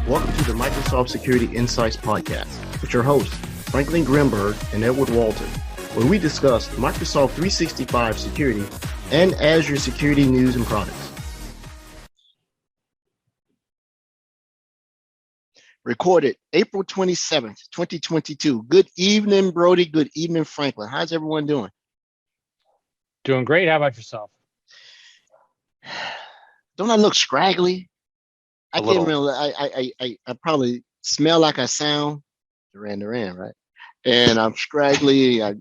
Welcome to the Microsoft Security Insights Podcast with your hosts, Franklin Grimberg and Edward Walton, where we discuss Microsoft 365 security and Azure security news and products. Recorded April 27th, 2022. Good evening, Brody. Good evening, Franklin. How's everyone doing? Doing great. How about yourself? Don't I look scraggly? I little. can't really. I probably smell like I sound. Duran, right? And I'm scraggly. I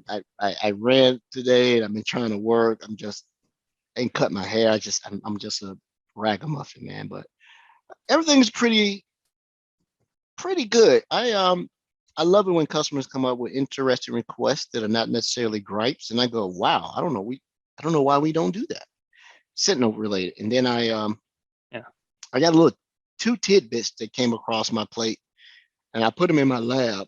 ran today, and I've been trying to work. Ain't cut my hair. I'm just a ragamuffin, man. But everything's pretty good. I love it when customers come up with interesting requests that are not necessarily gripes, and I go, wow, I don't know why we don't do that. Sentinel related, and then I got a little 2 tidbits that came across my plate, and I put them in my lab,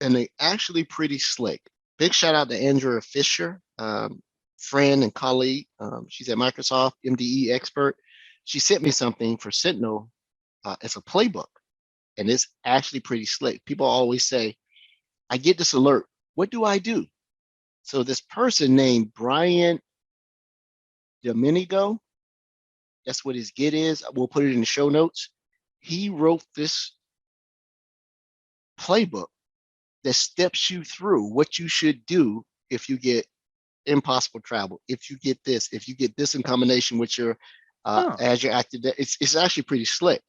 and they actually pretty slick. Big shout out to Andrea Fisher, friend and colleague. She's at Microsoft, MDE expert. She sent me something for Sentinel as a playbook, and it's actually pretty slick. People always say, I get this alert. What do I do? So this person named Brian Domenico, that's what his Git is. We'll put it in the show notes. He wrote this playbook that steps you through what you should do if you get impossible travel, if you get this in combination with your Azure Active. It's actually pretty slick.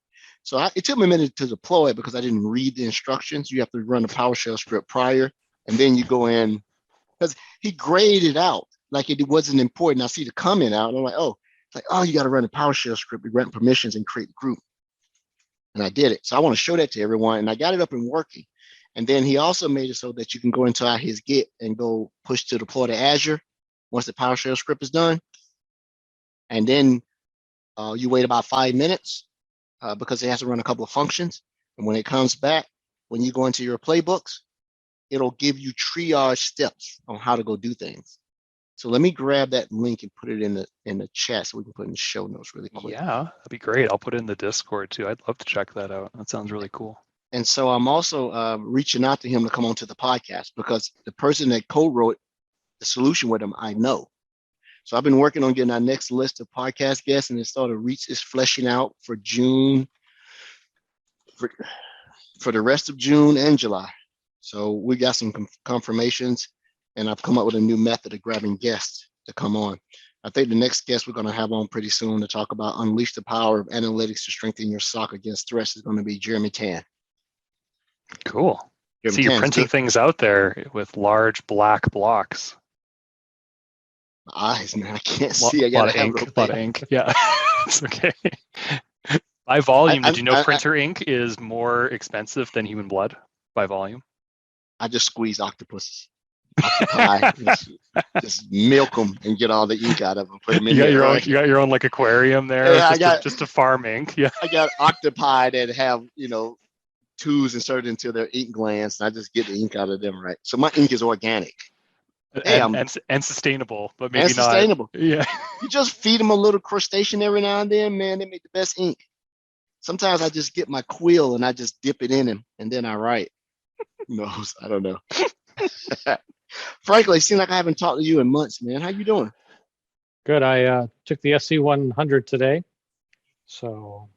So it took me a minute to deploy it because I didn't read the instructions. You have to run a PowerShell script prior, and then you go in, because he graded out like it wasn't important. I see the comment out, and I'm like, you got to run a PowerShell script, we grant permissions and create the group. And I did it. So I want to show that to everyone, and I got it up and working. And then he also made it so that you can go into his Git and go push to deploy to Azure once the PowerShell script is done. And then you wait about 5 minutes because it has to run a couple of functions. And when it comes back, when you go into your playbooks, it'll give you triage steps on how to go do things. So let me grab that link and put it in the chat so we can put it in the show notes really quick. Yeah, that'd be great. I'll put it in the Discord too. I'd love to check that out. That sounds really cool. And so I'm also reaching out to him to come onto the podcast because the person that co-wrote the solution with him, I know. So I've been working on getting our next list of podcast guests, and it's fleshing out for June, for the rest of June and July. So we got some confirmations, and I've come up with a new method of grabbing guests to come on. I think the next guest we're going to have on pretty soon to talk about unleash the power of analytics to strengthen your SOC against threats is going to be Jeremy Tan. Cool. See, you're printing things out there with large black blocks. My eyes, man, I can't see. A lot of ink. Yeah, it's okay. By volume, did you know printer ink is more expensive than human blood by volume? I just squeeze octopuses. Just milk them and get all the ink out of them. Put them in you got your own like aquarium there. Yeah, just to farm ink. Yeah, I got octopi that have tubes inserted into their ink glands, and I just get the ink out of them. Right, so my ink is organic and sustainable, but maybe not sustainable. Yeah, you just feed them a little crustacean every now and then, man. They make the best ink. Sometimes I just get my quill and I just dip it in him, and then I write. Who knows? I don't know. Frankly, it seems like I haven't talked to you in months, man. How you doing? Good. I took the SC100 today. So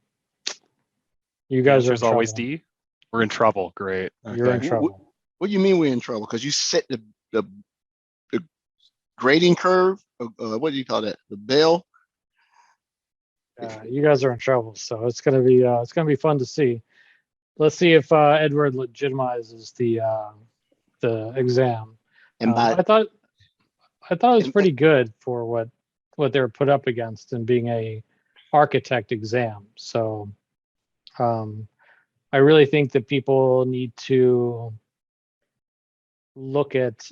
you guys are in always trouble. D? We're in trouble. Great. Okay. You're in trouble. What do you mean we're in trouble? Because you set the grading curve. What do you call that? The bell. You guys are in trouble. So it's gonna be fun to see. Let's see if Edward legitimizes the exam. And I thought it was pretty good for what they were put up against and being a architect exam. So I really think that people need to look at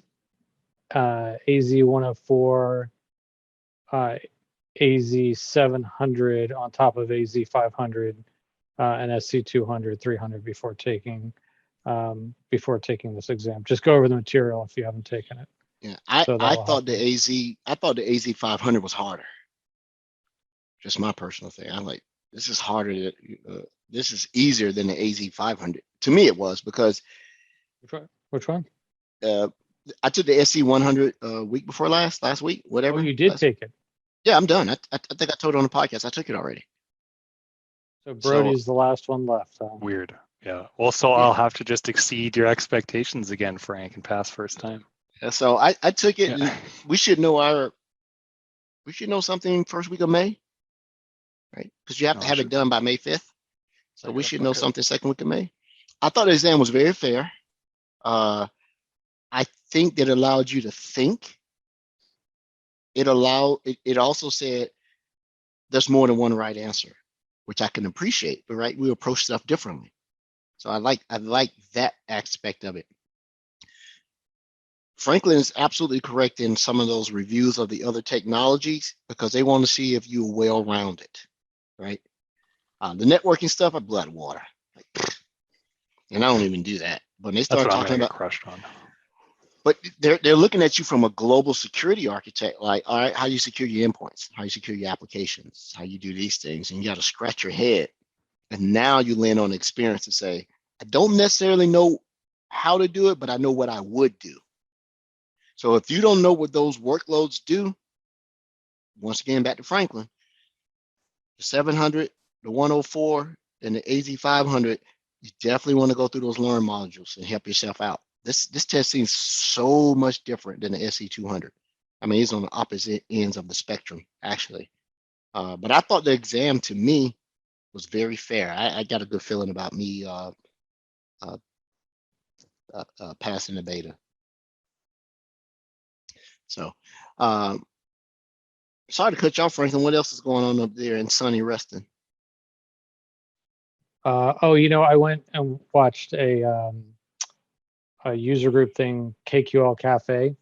AZ-104, AZ-700 on top of AZ-500 and SC-200, 300 before taking this exam. Just go over the material if you haven't taken it. Yeah, I thought the AZ-500 was harder. Just my personal thing. I'm like, this is harder this is easier than the AZ500. To me, it was because Which one? I took the SC100 week before last week, whatever. Oh, you did take it. Yeah, I'm done. I think I told it on the podcast. I took it already. So Brody's the last one left. Huh? Weird. Yeah. Well, so I'll have to just exceed your expectations again, Frank, and pass first time. Yeah, so I took it. Yeah. And we should know something first week of May, right? Because you have to have it done by May 5th. So we should know something second week of May. I thought the exam was very fair. I think that allowed you to think. It also said there's more than one right answer, which I can appreciate, but right, we approach stuff differently. So I like that aspect of it. Franklin is absolutely correct in some of those reviews of the other technologies because they want to see if you're well-rounded, right? The networking stuff, I blood water, and I don't even do that. But they start talking about crushed on. But they're looking at you from a global security architect, like, all right, how you secure your endpoints, how you secure your applications, how you do these things, and you got to scratch your head. And now you land on experience and say, I don't necessarily know how to do it, but I know what I would do. So if you don't know what those workloads do, once again, back to Franklin, the 700, the 104, and the AZ500, you definitely want to go through those learn modules and help yourself out. This test seems so much different than the SC200. I mean, it's on the opposite ends of the spectrum, actually. But I thought the exam, to me, was very fair. I got a good feeling about me passing the beta. So, sorry to cut you off, Franklin. What else is going on up there in sunny Reston? I went and watched a user group thing, KQL Cafe.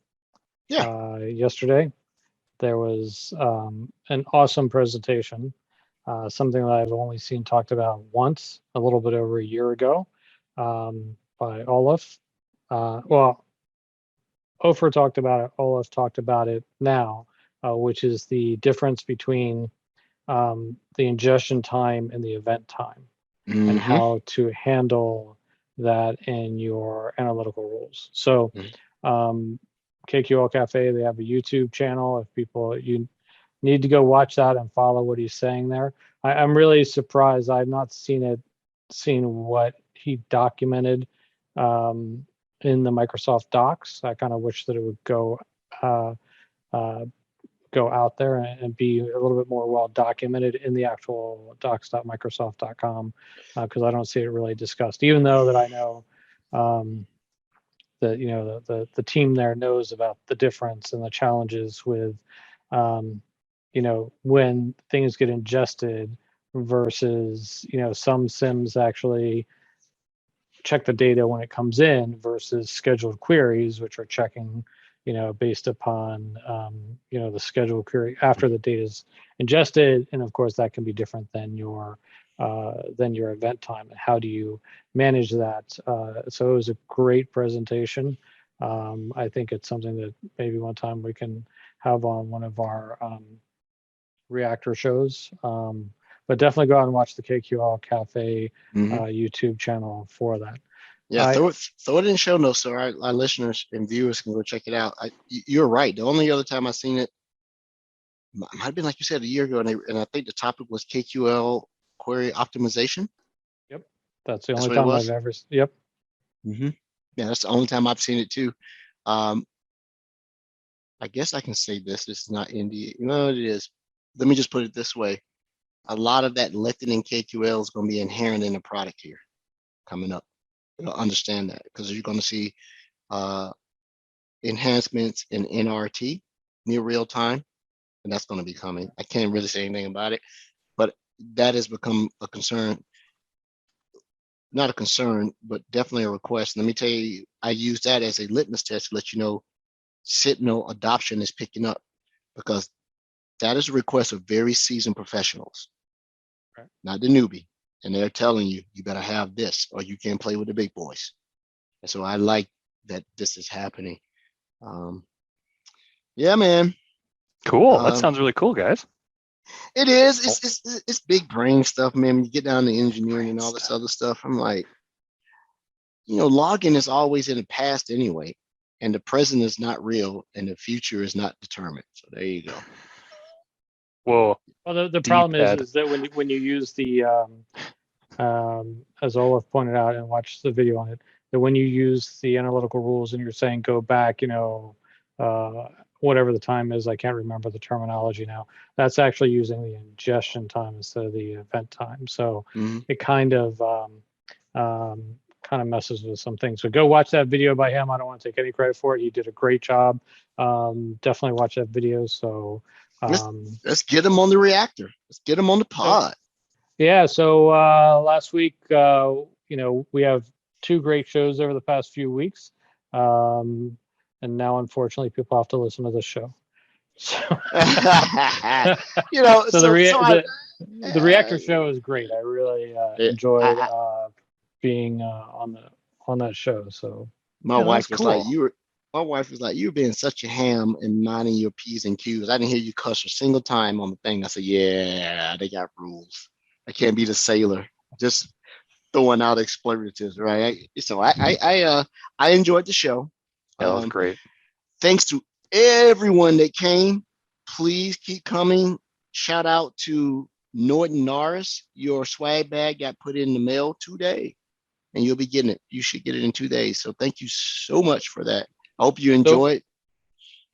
Yesterday. There was an awesome presentation, something that I've only seen talked about once, a little bit over a year ago, by Olaf. Ofer talked about it, Olaf talked about it now, which is the difference between the ingestion time and the event time, and how to handle that in your analytical rules. So KQL Cafe, they have a YouTube channel. If you need to go watch that and follow what he's saying there. I'm really surprised. I've not seen what he documented in the Microsoft Docs. I kind of wish that it would go out there and be a little bit more well documented in the actual docs.microsoft.com, because I don't see it really discussed, even though that I know that the team there knows about the difference and the challenges with when things get ingested versus some SIMs actually check the data when it comes in versus scheduled queries, which are checking based upon the scheduled query after the data is ingested. And of course that can be different than your event time, and how do you manage that. So it was a great presentation. I think it's something that maybe one time we can have on one of our reactor shows, but definitely go out and watch the KQL Cafe YouTube channel for that. Yeah, throw it in show notes so our listeners and viewers can go check it out. You're right. The only other time I've seen it might have been, like you said, a year ago, and I think the topic was KQL query optimization. Yep, that's the only time I've ever. Yep. Yeah, that's the only time I've seen it too. I guess I can say this. This is not NDA. No, it is. Let me just put it this way. A lot of that lifting in KQL is going to be inherent in the product here coming up. You'll understand that because you're going to see enhancements in NRT, near real time, and that's going to be coming. I can't really say anything about it, but that has become a concern. Not a concern, but definitely a request. Let me tell you, I use that as a litmus test to let you know Sentinel adoption is picking up, because that is a request of very seasoned professionals, right? Not the newbie. And they're telling you, you better have this or you can't play with the big boys. And so I like that this is happening. Yeah, man. Cool. That sounds really cool, guys. It is. It's big brain stuff, man. When you get down to engineering and all this other stuff, I'm like, login is always in the past anyway, and the present is not real, and the future is not determined. So there you go. Well, the problem is that when you use the as Olaf pointed out and watched the video on it, that when you use the analytical rules and you're saying go back, whatever the time is, I can't remember the terminology now. That's actually using the ingestion time instead of the event time. So it kind of messes with some things. So go watch that video by him. I don't want to take any credit for it. He did a great job. Definitely watch that video. So let's get him on the reactor. Let's get him on the pod. Yeah. So last week, we have 2 great shows over the past few weeks. And now, unfortunately, people have to listen to this show. So, the reactor show is great. I really enjoyed being on that show. So my wife was like, you're being such a ham and minding your P's and Q's. I didn't hear you cuss a single time on the thing. I said, yeah, they got rules. I can't be the sailor just throwing out expletives, right? So I enjoyed the show. That was great. Thanks to everyone that came. Please keep coming. Shout out to Norton Norris. Your swag bag got put in the mail today, and you'll be getting it. You should get it in 2 days. So thank you so much for that. I hope you enjoy it.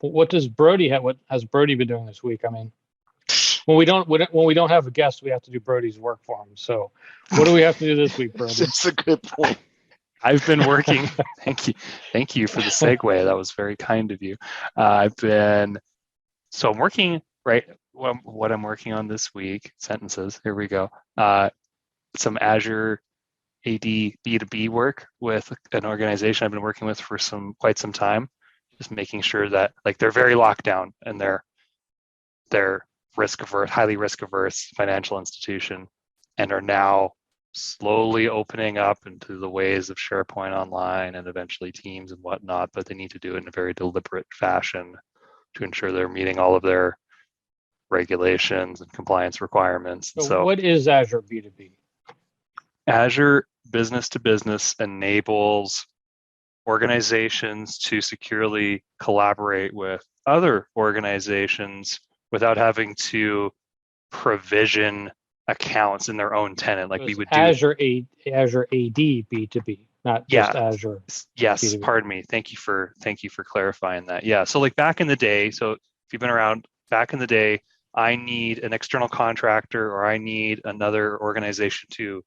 What does Brody have? What has Brody been doing this week? I mean, when we don't have a guest, we have to do Brody's work for him. So what do we have to do this week, Brody? That's a good point. I've been working. Thank you for the segue. That was very kind of you. I'm working, right? What I'm working on this week, sentences, here we go. Some Azure AD B2B work with an organization I've been working with for quite some time, just making sure that they're very locked down and they're highly risk averse financial institution, and are now slowly opening up into the ways of SharePoint Online and eventually Teams and whatnot, but they need to do it in a very deliberate fashion to ensure they're meeting all of their regulations and compliance requirements. So what is Azure B2B? Azure Business to Business enables organizations to securely collaborate with other organizations without having to provision accounts in their own tenant like we would do. Azure AD B2B, not just Azure. Yes, B2B. Pardon me. Thank you for clarifying that. Yeah, so back in the day, so if you've been around back in the day, I need an external contractor or I need another organization to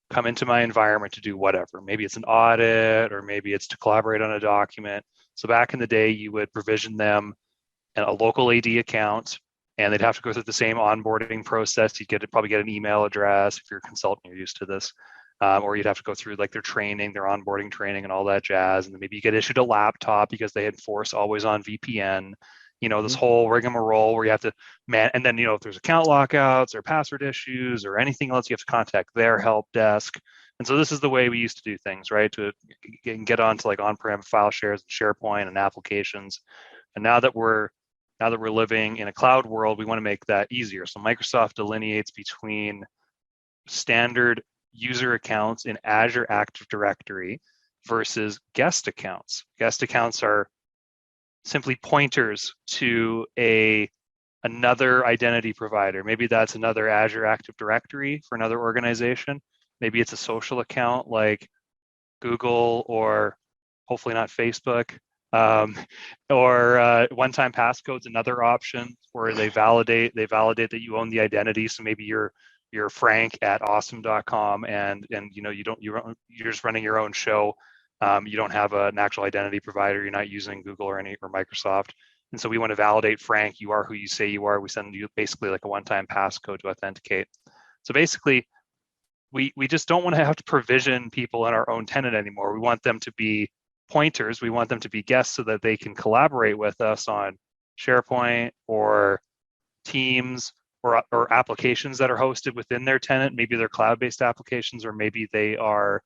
come into my environment to do whatever. Maybe it's an audit or maybe it's to collaborate on a document. So back in the day, you would provision them a local AD account, and they'd have to go through the same onboarding process. You'd probably get an email address if you're a consultant, you're used to this. Or you'd have to go through their training, their onboarding training and all that jazz. And then maybe you get issued a laptop because they enforce always on VPN, this whole rigmarole where you have to and then, if there's account lockouts or password issues or anything else, you have to contact their help desk. And so this is the way we used to do things, right? To get onto on-prem file shares and SharePoint and applications. And now that we're living in a cloud world, we want to make that easier. So Microsoft delineates between standard user accounts in Azure Active Directory versus guest accounts. Guest accounts are simply pointers to another identity provider. Maybe that's another Azure Active Directory for another organization. Maybe it's a social account like Google or hopefully not Facebook. Or one-time passcode's another option where they validate that you own the identity. So maybe you're Frank at awesome.com and you're just running your own show. You don't have an actual identity provider. You're not using Google or Microsoft. And so we want to validate Frank, you are who you say you are. We send you basically a one-time passcode to authenticate. So basically, we just don't want to have to provision people in our own tenant anymore. We want them to be pointers. We want them to be guests so that they can collaborate with us on SharePoint or Teams or applications that are hosted within their tenant. Maybe they're cloud-based applications, or maybe they are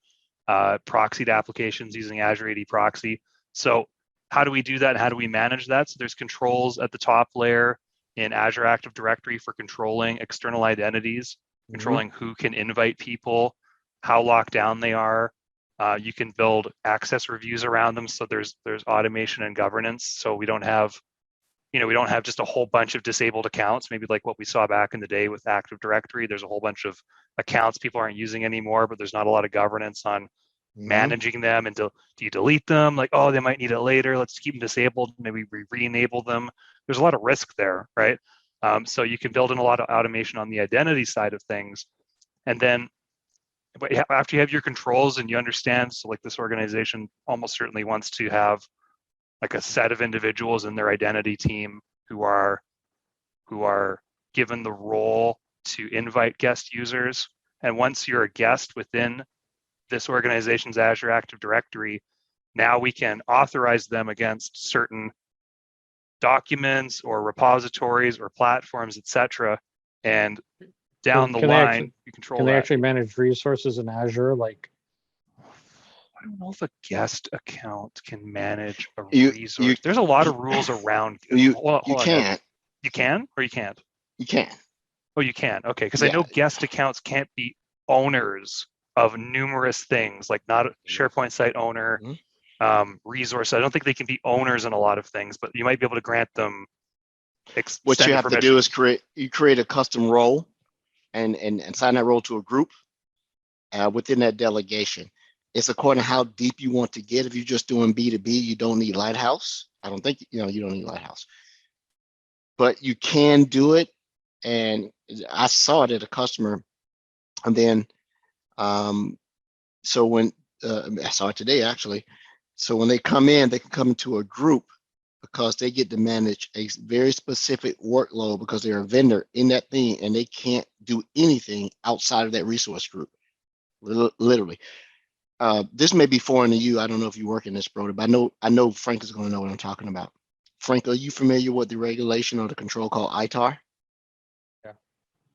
proxied applications using Azure AD Proxy. So how do we do that? And how do we manage that? So there's controls at the top layer in Azure Active Directory for controlling external identities, controlling who can invite people, how locked down they are. You can build access reviews around them, so there's automation and governance. So we don't have just a whole bunch of disabled accounts, maybe like what we saw back in the day with Active Directory. There's a whole bunch of accounts people aren't using anymore, but there's not a lot of governance on managing them. And do you delete them? Like, oh, they might need it later. Let's keep them disabled. Maybe we re-enable them. There's a lot of risk there, right? So you can build in a lot of automation on the identity side of things. And then after you have your controls and you understand, so like this organization almost certainly wants to have like a set of individuals in their identity team who are given the role to invite guest users. And once you're a guest within this organization's Azure Active Directory, now we can authorize them against certain documents or repositories or platforms, etc. And down the line, you control that. Can they actually manage resources in Azure? Like, I don't know if a guest account can manage a resource. There's a lot of rules around. You can't. can. You can or you can't? You can. Oh, you can. Okay, because I know guest accounts can't be owners of numerous things, like not a SharePoint site owner, resource. I don't think they can be owners in a lot of things, but you might be able to grant them what you have permission. to do is create a custom role and assign that role to a group within that delegation. It's according to how deep you want to get. If you're just doing B2B, you don't need Lighthouse. I don't think you don't need Lighthouse, but you can do it. And I saw it at a customer, and then so when I saw it today actually. So when they come in, they can come into a group because they get to manage a very specific workload because they're a vendor in that thing, and they can't do anything outside of that resource group. Literally. This may be foreign to you. I don't know if you work in this, Brody, but I know Frank is going to know what I'm talking about. Frank, are you familiar with the regulation or the control called ITAR? Yeah.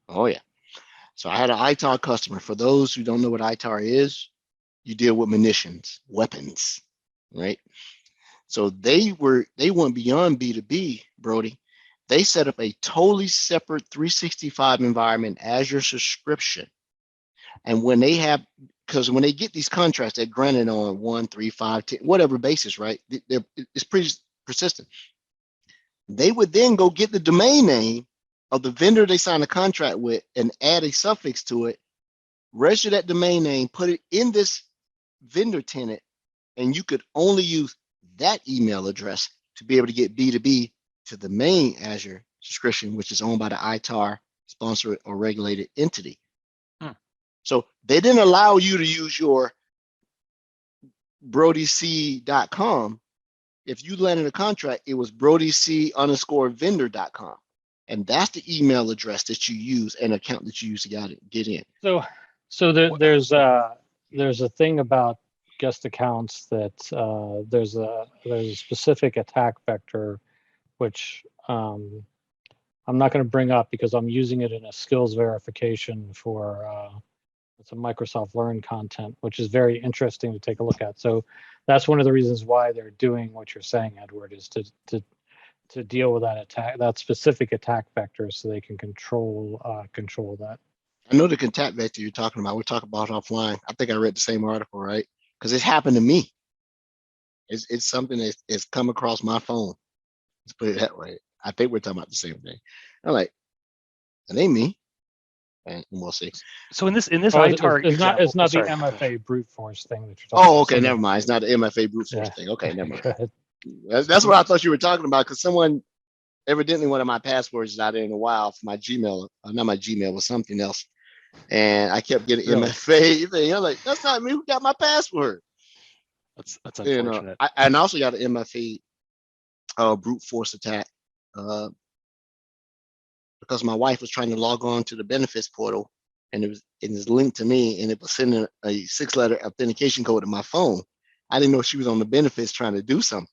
Oh, yeah. So I had an ITAR customer. For those who don't know what ITAR is, you deal with munitions, weapons, right? So they went beyond B2B, Brody. They set up a totally separate 365 environment, Azure subscription. And when they get these contracts, they're granted on 1, 3, 5, 10, whatever basis, right? It's pretty persistent. They would then go get the domain name of the vendor they signed a contract with and add a suffix to it, register that domain name, put it in this vendor tenant, and you could only use that email address to be able to get B2B to the main Azure subscription, which is owned by the ITAR sponsored or regulated entity. So they didn't allow you to use your brodyc.com. If you landed a contract, it was brodyc_vendor.com. And that's the email address that you use and account that you use to get in. So there's a thing about guest accounts that there's a specific attack vector, which I'm not going to bring up because I'm using it in a skills verification for it's a Microsoft Learn content, which is very interesting to take a look at. So that's one of the reasons why they're doing what you're saying, Edward, is to deal with that specific attack vector, so they can control that. I know the attack vector you're talking about. We'll talk about offline. I think I read the same article, right? Because it's happened to me. It's something that's come across my phone. Let's put it that way. I think we're talking about the same thing. I'm like, it ain't me. And we'll see. So in this ITAR it's not the MFA brute force thing that you're talking about. Oh, okay, never mind. It's not the MFA brute force thing. Okay, never mind. That's what I thought you were talking about, because someone, evidently one of my passwords is out there in a while for my Gmail, not my Gmail, was something else. And I kept getting MFA thing. I'm like, that's not me. Who got my password? That's unfortunate. I also got an MFA brute force attack because my wife was trying to log on to the benefits portal, and it was linked to me, and it was sending a 6-letter authentication code to my phone. I didn't know she was on the benefits trying to do something.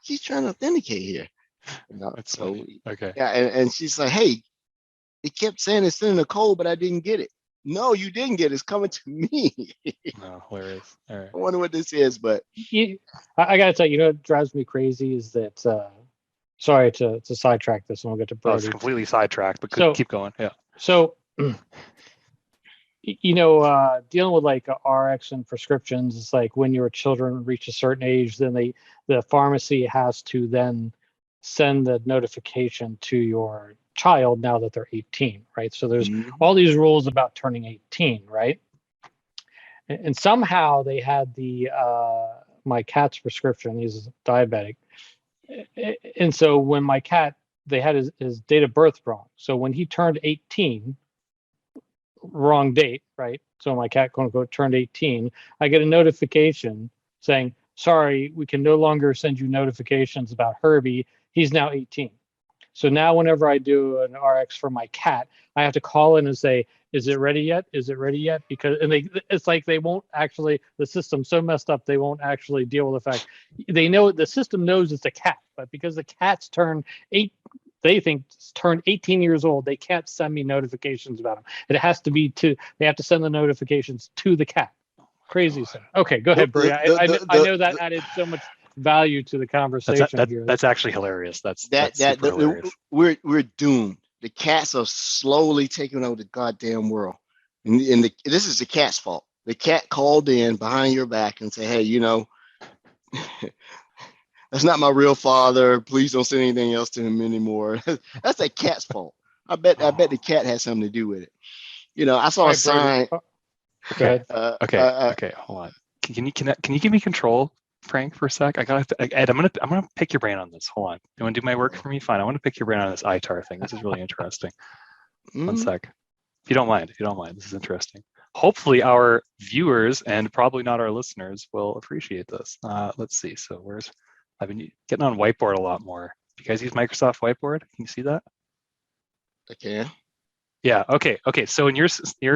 She's trying to authenticate here. That's funny. Okay. Yeah, and she's like, hey, it kept saying it's sending a code, but I didn't get it. No, you didn't get it. It's coming to me. No, hilarious. All right. I wonder what this is, but I got to tell you, what drives me crazy is that sorry to sidetrack this, and we'll get to Brody. It's completely sidetracked, but keep going. Yeah. So, dealing with like RX and prescriptions, it's like when your children reach a certain age, then the pharmacy has to then send the notification to your child now that they're 18, right? So there's all these rules about turning 18, right? And somehow they had my cat's prescription. He's diabetic, and so when my cat, they had his date of birth wrong. So when he turned 18, wrong date, right? So my cat, quote unquote, turned 18. I get a notification saying, sorry, we can no longer send you notifications about Herbie. He's now 18. So now whenever I do an RX for my cat, I have to call in and say, is it ready yet? Is it ready yet? Because it's like they won't actually, the system's so messed up, they won't actually deal with the fact. They know, the system knows it's a cat, but because the cat's turned 18 years old, they can't send me notifications about them. It has to be they have to send the notifications to the cat. Crazy stuff. Okay, go ahead, Bree. I know that added so much value to the conversation here. That's actually hilarious. That's super hilarious. We're doomed. The cats are slowly taking over the goddamn world, and this is the cat's fault. The cat called in behind your back and said, "Hey, that's not my real father. Please don't say anything else to him anymore." That's that cat's fault. I bet the cat had something to do with it. I saw a sign. Go ahead. Okay. Hold on. Can you give me control, Frank, for a sec? Ed, I'm gonna pick your brain on this. Hold on. You want to do my work for me? Fine. I want to pick your brain on this ITAR thing. This is really interesting. One sec. If you don't mind. This is interesting. Hopefully our viewers and probably not our listeners will appreciate this. Let's see. So I've been getting on Whiteboard a lot more. Do you guys use Microsoft Whiteboard? Can you see that? Okay. Yeah. Okay. So in your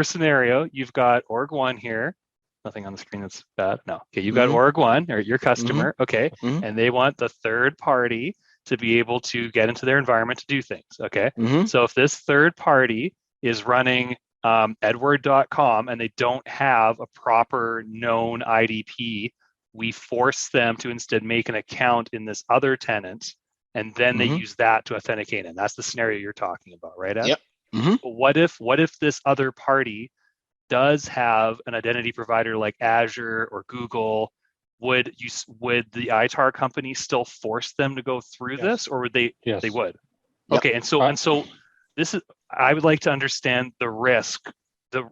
scenario, you've got org 1 here. Nothing on the screen that's bad. No. Okay. You've got org 1 or your customer. Okay. And they want the third party to be able to get into their environment to do things. Okay. So if this third party is running edward.com and they don't have a proper known IDP, we force them to instead make an account in this other tenant, and then they use that to authenticate. And that's the scenario you're talking about, right, Ed? Yep. But what if this other party does have an identity provider like Azure or Google? Would the ITAR company still force them to go through this, or would they? Yes. They would. Yep. Okay, and so this is. I would like to understand the risk,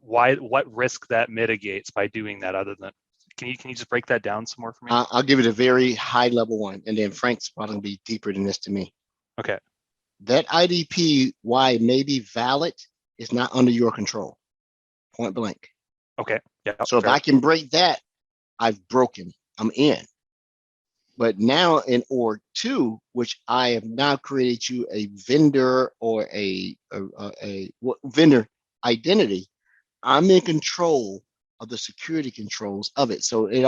what risk that mitigates by doing that. Other than, can you just break that down some more for me? I'll give it a very high level one, and then Frank's probably gonna be deeper than this to me. Okay. That IDP, why it may be valid, is not under your control. Point blank. Okay. Yeah. So if I can break that, I've broken. I'm in. But now in org 2, which I have now created you a vendor or a vendor identity, I'm in control of the security controls of it. So it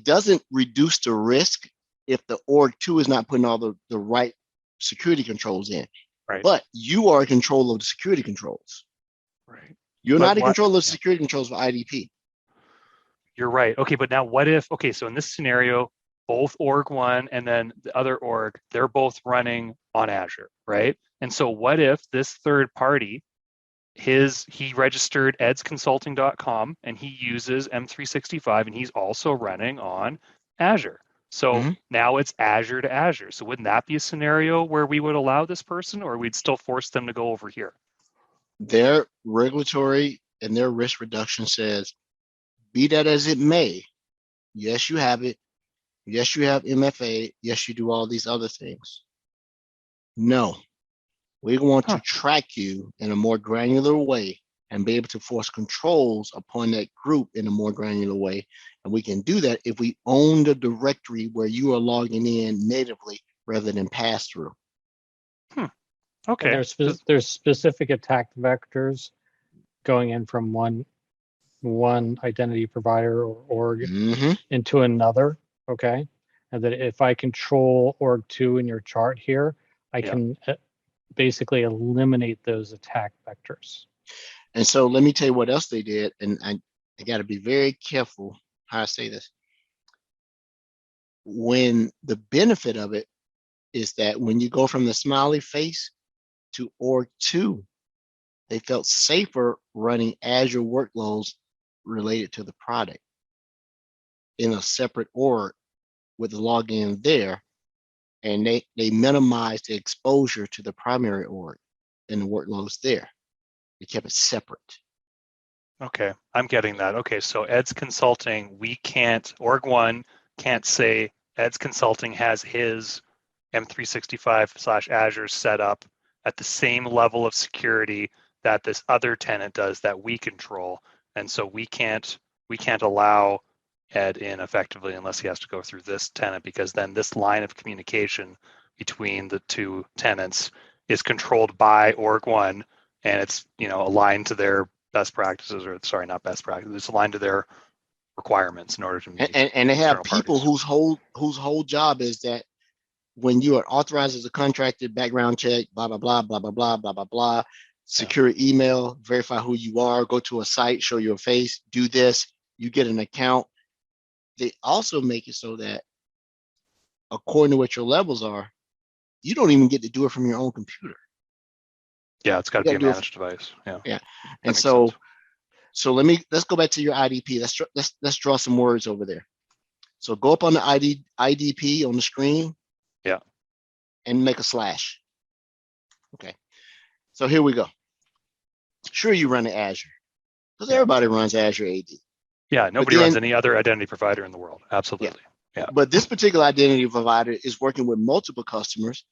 doesn't reduce the risk if the org 2 is not putting all the right security controls in. Right. But you are in control of the security controls. Right. You're not in control of the security controls for IDP. You're right. Okay, but now what if, so in this scenario, both org 1 and then the other org, they're both running on Azure, right? And so what if this third party, he registered edsconsulting.com and he uses M365 and he's also running on Azure. So now it's Azure to Azure. So wouldn't that be a scenario where we would allow this person, or we'd still force them to go over here? Their regulatory and their risk reduction says, be that as it may, yes, you have it. Yes, you have MFA. Yes, you do all these other things. No, we want to track you in a more granular way and be able to force controls upon that group in a more granular way. And we can do that if we own the directory where you are logging in natively rather than pass through. Okay. And there's specific attack vectors going in from one identity provider or org into another. Okay. And that if I control org 2 in your chart here, I can basically eliminate those attack vectors. And so let me tell you what else they did. And I got to be very careful how I say this. When the benefit of it is that when you go from the smiley face to org 2, they felt safer running Azure workloads related to the product in a separate org with the login there. And they minimized the exposure to the primary org and the workloads there. They kept it separate. Okay, I'm getting that. Okay, so Ed's Consulting, we can't, org 1 can't say Ed's Consulting has his M365/Azure set up at the same level of security that this other tenant does that we control. And so we can't allow Ed in effectively unless he has to go through this tenant, because then this line of communication between the two tenants is controlled by org 1, and it's, you know, aligned to their best practices, or sorry, not best practices, it's aligned to their requirements in order to meet. And they have people whose whole job is that when you are authorized as a contractor, background check, blah blah blah blah blah blah blah blah blah, secure email, verify who you are, go to a site, show your face, do this, you get an account. They also make it so that according to what your levels are, you don't even get to do it from your own computer. Yeah, it's got to be a managed device. Yeah. Yeah. And so let's go back to your IDP. Let's draw some words over there. So go up on the IDP on the screen. Yeah. And make a slash. Okay. So here we go. Sure, you run Azure, because everybody runs Azure AD. Yeah, nobody runs any other identity provider in the world. Absolutely. Yeah. But this particular identity provider is working with multiple customers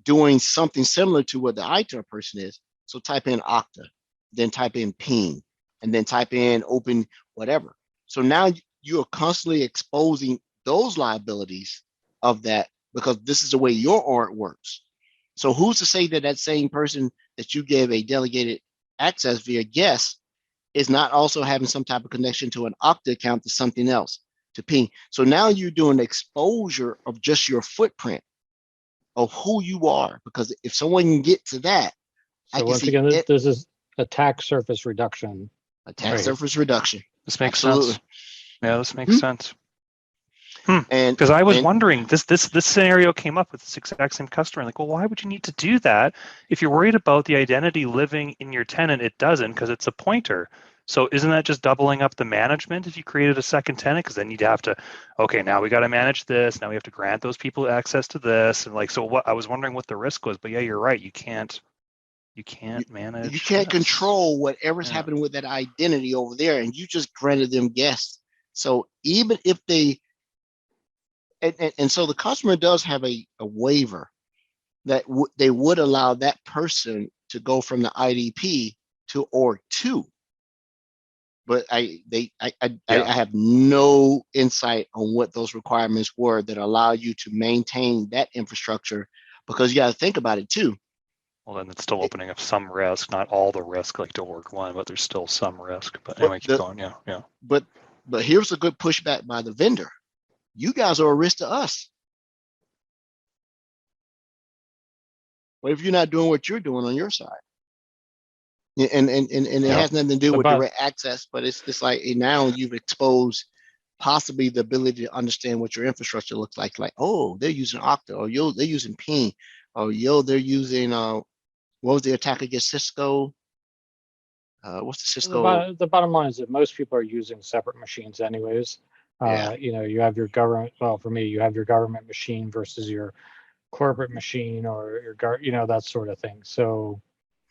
doing something similar to what the ITAR person is. So type in Okta, then type in ping, and then type in open whatever. So now you are constantly exposing those liabilities of that, because this is the way your org works. So who's to say that that same person that you gave a delegated access via guest is not also having some type of connection to an Okta account to something else, to ping? So now you're doing exposure of just your footprint of who you are, because if someone can get to that, so once again, this is attack surface reduction. Attack surface reduction. This makes sense. Yeah, this makes sense. And because I was wondering, this scenario came up with this exact same customer. Like, well, why would you need to do that if you're worried about the identity living in your tenant? It doesn't, because it's a pointer. So isn't that just doubling up the management if you created a second tenant? Because then you'd have to, okay, now we got to manage this. Now we have to grant those people access to this. And like, so what I was wondering what the risk was, but yeah, you're right. You can't manage. You can't control whatever's happening with that identity over there, and you just granted them guests. So even if they, and so the customer does have a waiver that they would allow that person to go from the IDP to org 2. But I have no insight on what those requirements were that allow you to maintain that infrastructure, because you got to think about it too. Well, then it's still opening up some risk, not all the risk like to org 1, but there's still some risk. But anyway, keep going. Yeah. But here's a good pushback by the vendor. You guys are a risk to us. What if you're not doing what you're doing on your side? And it has nothing to do with direct access, but it's like now you've exposed possibly the ability to understand what your infrastructure looks like. Like, oh, they're using Okta, or they're using ping, or they're using what was the attack against Cisco? What's the Cisco? The bottom line is that most people are using separate machines anyways. You have your government. Well, for me, you have your government machine versus your corporate machine, or your that sort of thing. So,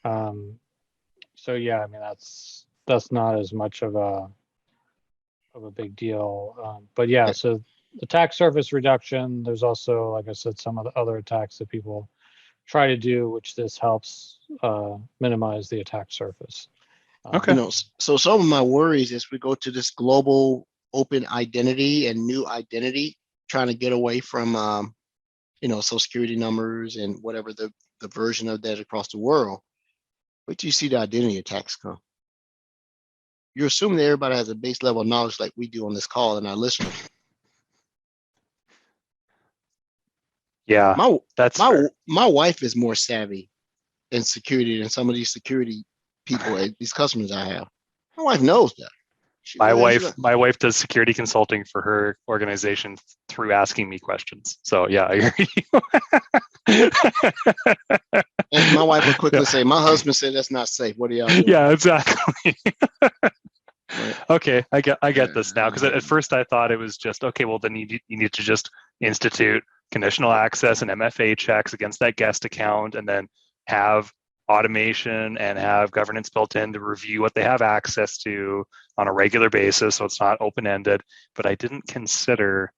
yeah, I mean that's not as much of a big deal. But yeah, so attack surface reduction. There's also, like I said, some of the other attacks that people try to do, which this helps minimize the attack surface. Okay. So some of my worries is we go to this global open identity and new identity, trying to get away from social security numbers and whatever the version of that across the world. Wait till you see the identity attacks come. You're assuming that everybody has a base level of knowledge like we do on this call and our listeners. Yeah, my wife is more savvy in security than some of these security people, these customers I have. My wife knows that. My wife does security consulting for her organization through asking me questions. So yeah, I hear you. And my wife will quickly say, "My husband said that's not safe. What are y'all doing?" Yeah, exactly. Okay, I get this now, because at first I thought it was just okay. Well, then you need to just institute conditional access and MFA checks against that guest account, and then have automation and have governance built in to review what they have access to on a regular basis, so it's not open-ended. But I didn't consider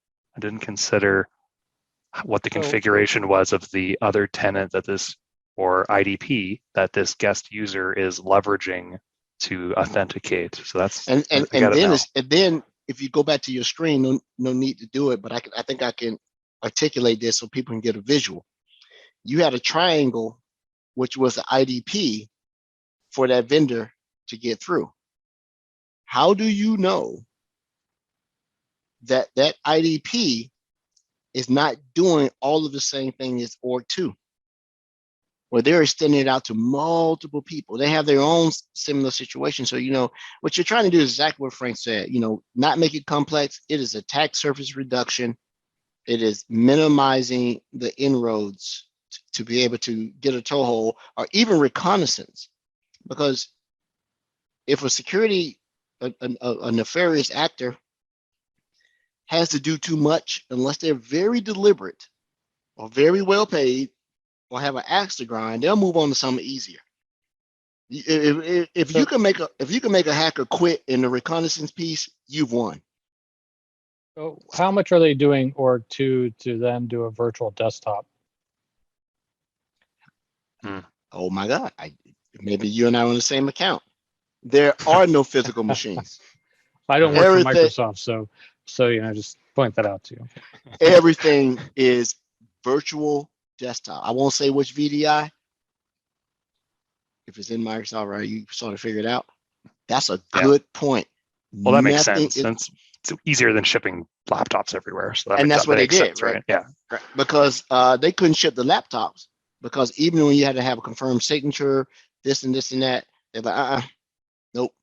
what the configuration was of the other tenant that this, or IDP, that this guest user is leveraging to authenticate. So that's and then if you go back to your screen, no need to do it, but I think I can articulate this so people can get a visual. You had a triangle, which was the IDP for that vendor to get through. How do you know that that IDP is not doing all of the same thing as org 2? Where they're extending it out to multiple people. They have their own similar situation. So, what you're trying to do is exactly what Frank said, not make it complex. It is attack surface reduction. It is minimizing the inroads to be able to get a toehold or even reconnaissance. Because if a security, a nefarious actor has to do too much, unless they're very deliberate or very well paid, or have an axe to grind, they'll move on to something easier. If you can make a hacker quit in the reconnaissance piece, you've won. So how much are they doing org 2 to then do a virtual desktop? Oh my God! Maybe you and I are on the same account. There are no physical machines. I don't work for Microsoft, so just point that out to you. Everything is virtual desktop. I won't say which VDI. If it's in Microsoft, right, you sort of figure it out. That's a good point. Well, that makes sense. It's easier than shipping laptops everywhere. So that's what they did, sense, right? Yeah. Right. Because they couldn't ship the laptops, because even when you had to have a confirmed signature, this and that, they're like, nope.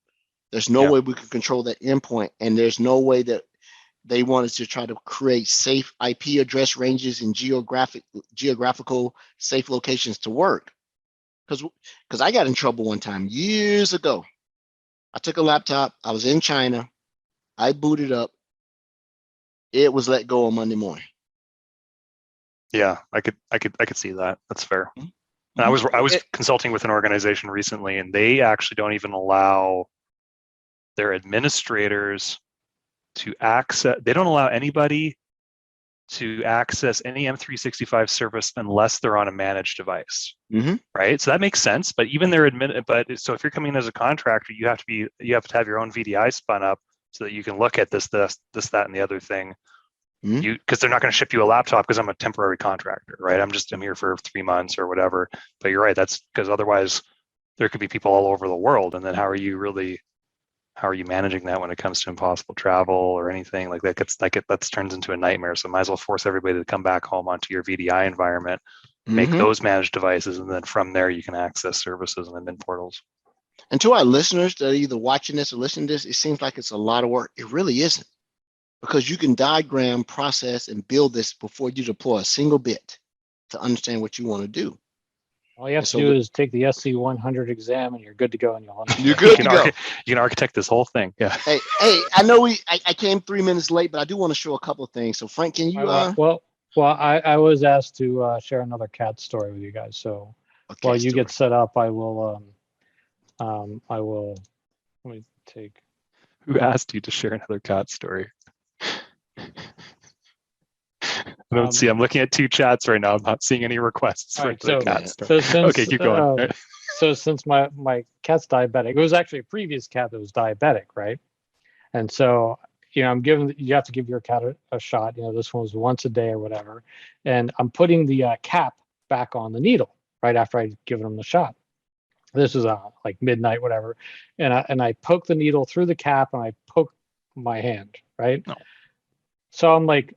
There's no way we can control that endpoint, and there's no way that they wanted to try to create safe IP address ranges and geographical safe locations to work. Because I got in trouble one time years ago. I took a laptop. I was in China. I booted up. It was let go on Monday morning. Yeah, I could see that. That's fair. Mm-hmm. And I was consulting with an organization recently, and they actually don't even allow their administrators to access. They don't allow anybody to access any M365 service unless they're on a managed device. Mm-hmm. Right? So that makes sense. But even their so if you're coming in as a contractor, you have to have your own VDI spun up so that you can look at this, that, and the other thing. Mm-hmm. Because they're not going to ship you a laptop because I'm a temporary contractor, right? I'm here for 3 months or whatever. But you're right. That's because otherwise there could be people all over the world, and then how are you managing that when it comes to impossible travel or anything like that? That turns into a nightmare. So might as well force everybody to come back home onto your VDI environment, make those managed devices, and then from there you can access services and admin portals. And to our listeners that are either watching this or listening to this, it seems like it's a lot of work. It really isn't, because you can diagram, process, and build this before you deploy a single bit to understand what you want to do. All you have to do is take the SC100 exam, and you're good to go. And you're good to go. You can architect this whole thing. Yeah. Hey, I know I came 3 minutes late, but I do want to show a couple of things. So Frank, can you? Well, I was asked to share another cat story with you guys. So while you get set up, I will. Let me take. Who asked you to share another cat story? I don't see. I'm looking at two chats right now. I'm not seeing any requests for the cat story. Okay, keep going. So since my cat's diabetic, it was actually a previous cat that was diabetic, right? And so you have to give your cat a shot. This one was once a day or whatever, and I'm putting the cap back on the needle right after I'd given him the shot. This is like midnight, whatever, and I poke the needle through the cap, and I poke my hand, right? No. So I'm like,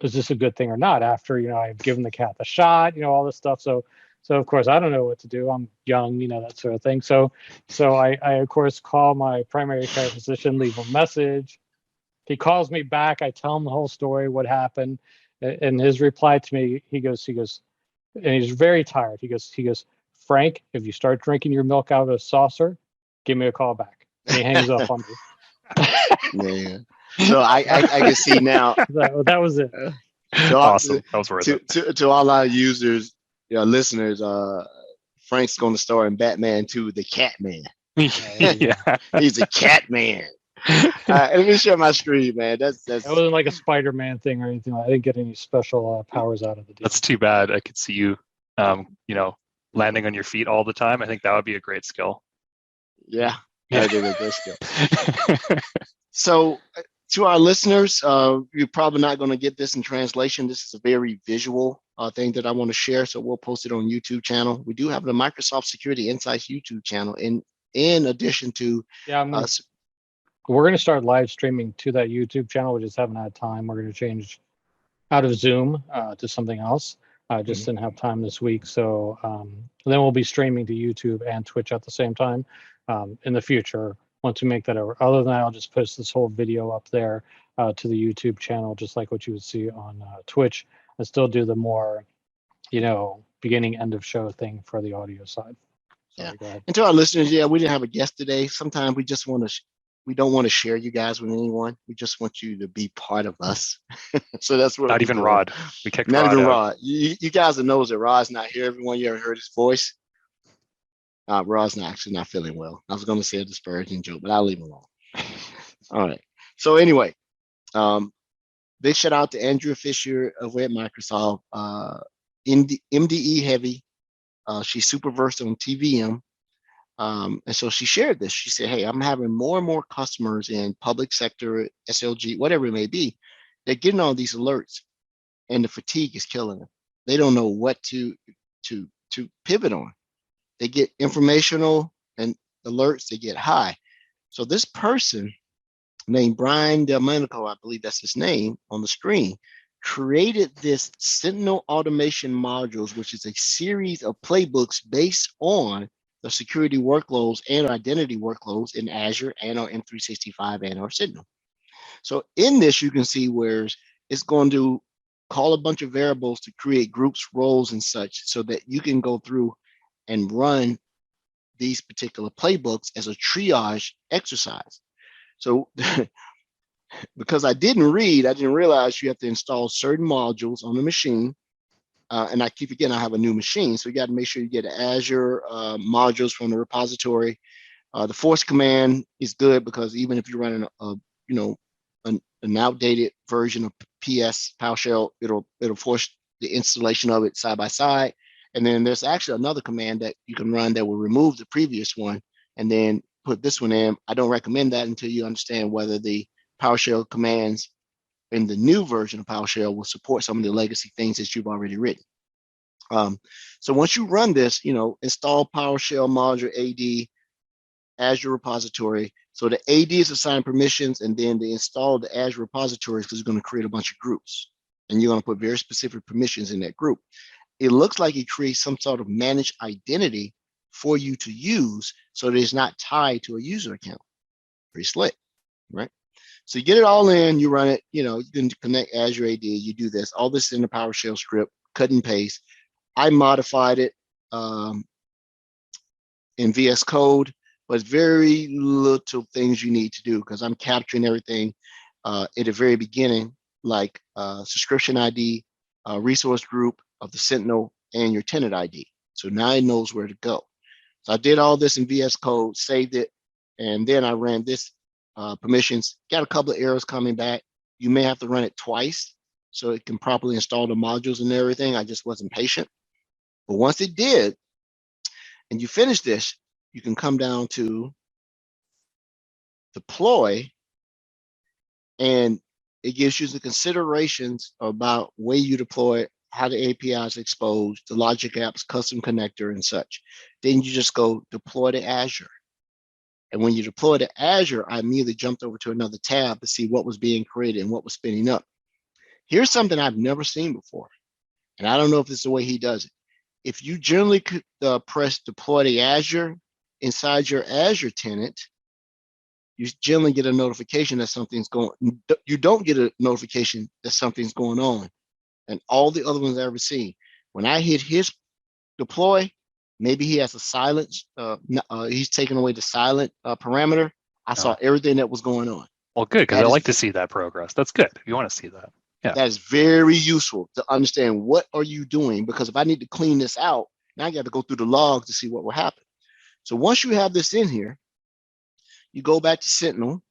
is this a good thing or not? After I've given the cat the shot, all this stuff. So So of course I don't know what to do. I'm young, that sort of thing. So I of course call my primary care physician, leave a message. He calls me back. I tell him the whole story, what happened, and his reply to me, he goes, and he's very tired. He goes, Frank, if you start drinking your milk out of a saucer, give me a call back. And he hangs up on me. Yeah. So I can see now. That was it. So awesome. That was worth it. To all our users, listeners, Frank's going to star in Batman 2, the Catman. Yeah. He's a cat man. Let me share my screen, man. That wasn't like a Spider-Man thing or anything. I didn't get any special powers out of the deal. That's too bad. I could see you, landing on your feet all the time. I think that would be a great skill. Yeah, that would be a great skill. So, to our listeners, you're probably not going to get this in translation. This is a very visual thing that I want to share. So we'll post it on YouTube channel. We do have the Microsoft Security Insights YouTube channel, in addition to we're going to start live streaming to that YouTube channel. We just haven't had time. We're going to change out of Zoom to something else. Just didn't have time this week. So then we'll be streaming to YouTube and Twitch at the same time in the future. Once we make that over. Other than that, I'll just post this whole video up there to the YouTube channel, just like what you would see on Twitch. I still do the more, beginning, end of show thing for the audio side. Sorry, and to our listeners, we didn't have a guest today. Sometimes we just we don't want to share you guys with anyone. We just want you to be part of us. So that's what. Not even doing. Rod. We kicked Not Rod even out. Rod. You guys that knows that Rod's not here. Everyone, you ever heard his voice? Rod's actually not feeling well. I was going to say a disparaging joke, but I'll leave him alone. All right. So anyway, big shout out to Andrea Fisher over at Microsoft. MDE heavy. She's super versed on TVM. And so she shared this. She said, hey, I'm having more and more customers in public sector, SLG, whatever it may be. They're getting all these alerts and the fatigue is killing them. They don't know what to pivot on. They get informational and alerts, they get high. So this person named Brian Delmenico, I believe that's his name on the screen, created this Sentinel automation modules, which is a series of playbooks based on the security workloads and identity workloads in Azure and our M365 and our Sentinel. So in this, you can see where it's going to call a bunch of variables to create groups, roles, and such, so that you can go through and run these particular playbooks as a triage exercise. So because I didn't realize you have to install certain modules on the machine. And I keep forgetting I have a new machine. So you got to make sure you get Azure modules from the repository. The force command is good because even if you're running an outdated version of PS PowerShell, it'll force the installation of it side by side. And then there's actually another command that you can run that will remove the previous one and then put this one in. I don't recommend that until you understand whether the PowerShell commands in the new version of PowerShell will support some of the legacy things that you've already written. So once you run this, install PowerShell module AD, Azure repository. So the AD is assigned permissions, and then the install the Azure repository is going to create a bunch of groups, and you're going to put very specific permissions in that group. It looks like it creates some sort of managed identity for you to use so that it's not tied to a user account. Pretty slick, right? So you get it all in, you run it, you can connect Azure AD, you do this, all this in the PowerShell script, cut and paste. I modified it in VS Code, but very little things you need to do because I'm capturing everything at the very beginning, like subscription ID, resource group of the Sentinel, and your tenant ID. So now it knows where to go. So I did all this in VS Code, saved it, and then I ran this permissions, got a couple of errors coming back. You may have to run it twice so it can properly install the modules and everything. I just wasn't patient. But once it did, and you finish this, you can come down to deploy, and it gives you the considerations about where you deploy it, how the API is exposed, the logic apps, custom connector, and such. Then you just go deploy to Azure. And when you deploy to Azure, I immediately jumped over to another tab to see what was being created and what was spinning up. Here's something I've never seen before, and I don't know if it's the way he does it. if you generally could press deploy to Azure inside your Azure tenant, you generally get a notification that something's going. You don't get a notification that something's going on. And all the other ones I've ever seen, when I hit his deploy, maybe he has a silence. He's taken away the silent parameter. I saw everything that was going on. Well, good, because I like to see that progress. That's good. You want to see that. Yeah. That is very useful to understand what are you doing, because if I need to clean this out, now I got to go through the logs to see what will happen. So once you have this in here, you go back to Sentinel,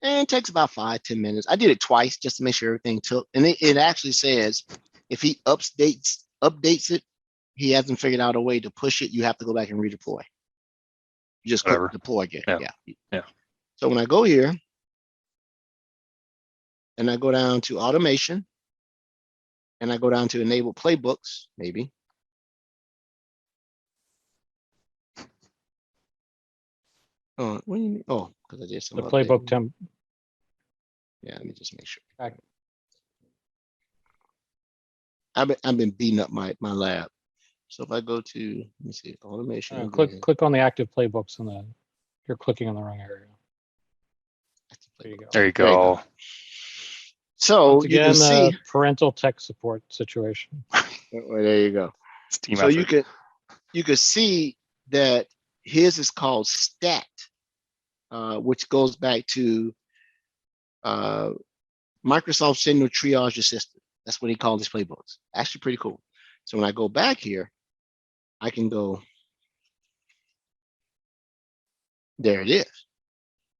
and it takes about 5-10 minutes. I did it twice just to make sure everything took. And it actually says if he updates it, he hasn't figured out a way to push it. You have to go back and redeploy. You just click deploy again. Yeah. So when I go here, and I go down to automation, and I go down to enable playbooks, maybe. Oh, what do you mean? Oh, because I did some the playbook temp. Yeah, let me just make sure. I've been beating up my lab. So if I go to, let me see, automation. Click on the active playbooks, and you're clicking on the wrong area. There you go. There you go. So once again, you can see parental tech support situation. Well, there you go. So you could see that his is called stat, which goes back to Microsoft Signal Triage Assistant. That's what he called his playbooks. Actually pretty cool. So when I go back here, I can go, there it is.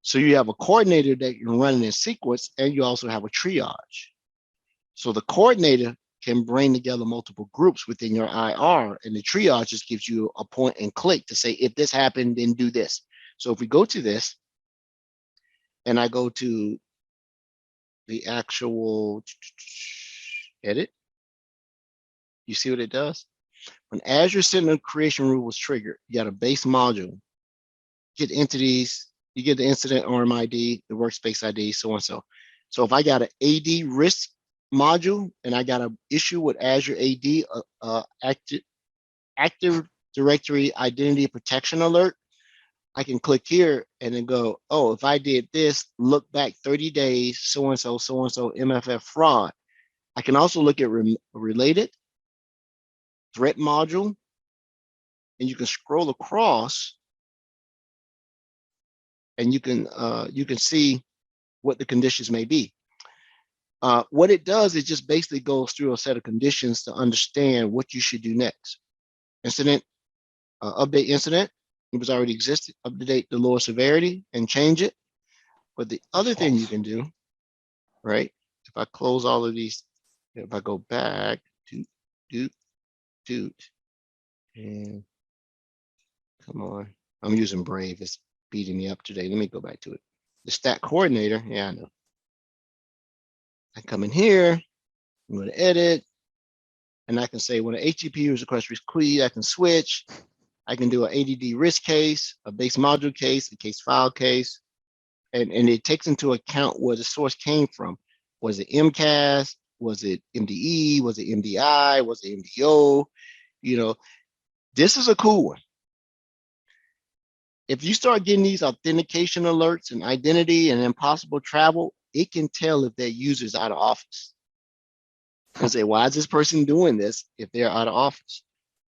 So you have a coordinator that you're running in sequence, and you also have a triage. So the coordinator can bring together multiple groups within your IR, and the triage just gives you a point and click to say, if this happened, then do this. So if we go to this, and I go to the actual edit, you see what it does? When Azure Sentinel creation rule was triggered, you got a base module, get entities, you get the incident RMID, the workspace ID, so on and so. So if I got an AD risk module and I got an issue with Azure AD, Active Directory Identity Protection Alert, I can click here and then go, oh, if I did this, look back 30 days, so and so, MFF fraud. I can also look at related threat module, and you can scroll across, and you can see what the conditions may be. What it does is just basically goes through a set of conditions to understand what you should do next. Incident, update incident. It was already existed. Update the lower severity and change it. But the other thing you can do, right? If I close all of these, if I go back to and come on, I'm using Brave. It's beating me up today. Let me go back to it. The stat coordinator. Yeah, I know. I come in here. I'm going to edit, and I can say when an HTTP request request, I can switch. I can do an ADD risk case, a base module case, a case file case, and it takes into account where the source came from. Was it MCAS? Was it MDE? Was it MDI? Was it MDO? You know, this is a cool one. If you start getting these authentication alerts and identity and impossible travel, it can tell if that user's out of office. And say, why is this person doing this if they're out of office?